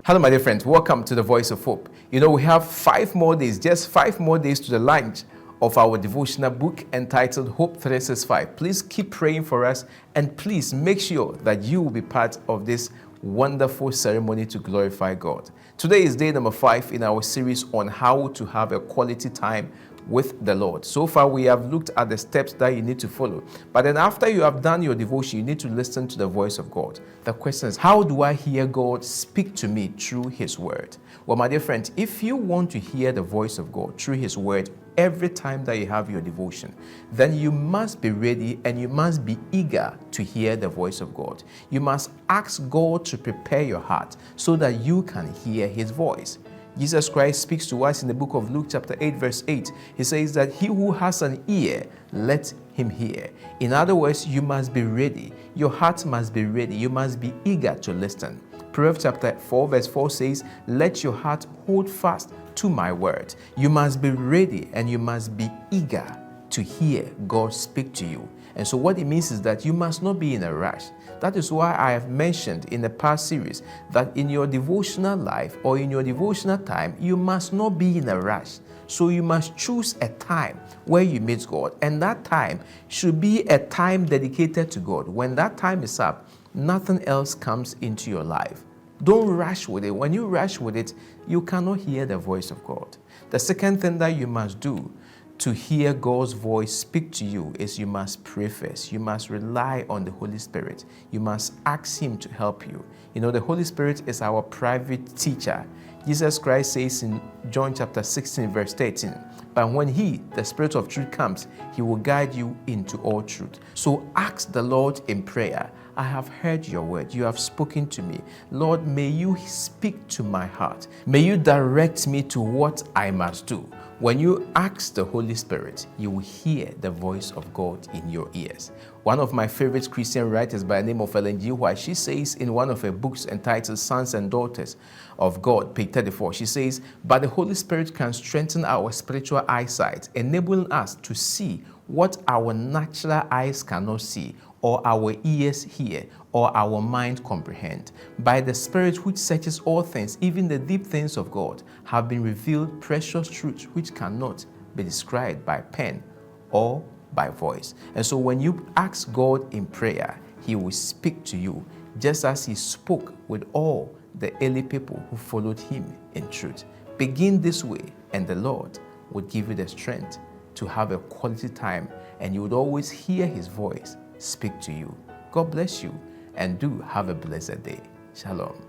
Hello, my dear friends. Welcome to the Voice of Hope. You know, we have 5 more days, just 5 more days to the launch of our devotional book entitled Hope 365. Please keep praying for us and please make sure that you will be part of this wonderful ceremony to glorify God. Today is day number 5 in our series on how to have a quality time with the Lord. So far, we have looked at the steps that you need to follow. But then after you have done your devotion, you need to listen to the voice of God. The question is, how do I hear God speak to me through His Word? Well, my dear friend, if you want to hear the voice of God through His Word every time that you have your devotion, then you must be ready and you must be eager to hear the voice of God. You must ask God to prepare your heart so that you can hear His voice. Jesus Christ speaks to us in the book of Luke chapter 8 verse 8. He says that he who has an ear, let him hear. In other words, you must be ready. Your heart must be ready. You must be eager to listen. Proverbs chapter 4 verse 4 says, let your heart hold fast to my word. You must be ready and you must be eager to hear God speak to you. And so what it means is that you must not be in a rush. That is why I have mentioned in the past series that in your devotional life or in your devotional time, you must not be in a rush. So you must choose a time where you meet God. And that time should be a time dedicated to God. When that time is up, nothing else comes into your life. Don't rush with it. When you rush with it, you cannot hear the voice of God. The second thing that you must do to hear God's voice speak to you is you must pray first. You must rely on the Holy Spirit. You must ask Him to help you. You know, the Holy Spirit is our private teacher. Jesus Christ says in John chapter 16 verse 13, but when He, the Spirit of truth, comes, He will guide you into all truth. So ask the Lord in prayer. I have heard your word. You have spoken to me. Lord, may you speak to my heart. May you direct me to what I must do. When you ask the Holy Spirit, you will hear the voice of God in your ears. One of my favorite Christian writers by the name of Ellen G. White, she says in one of her books entitled Sons and Daughters of God, page 34, she says, but the Holy Spirit can strengthen our spiritual eyesight, enabling us to see what our natural eyes cannot see, or our ears hear, or our mind comprehend. By the Spirit which searches all things, even the deep things of God, have been revealed precious truths which cannot be described by pen or by voice. And so when you ask God in prayer, He will speak to you, just as He spoke with all the early people who followed Him in truth. Begin this way, and the Lord would give you the strength to have a quality time, and you would always hear His voice speak to you. God bless you, and do have a blessed day. Shalom.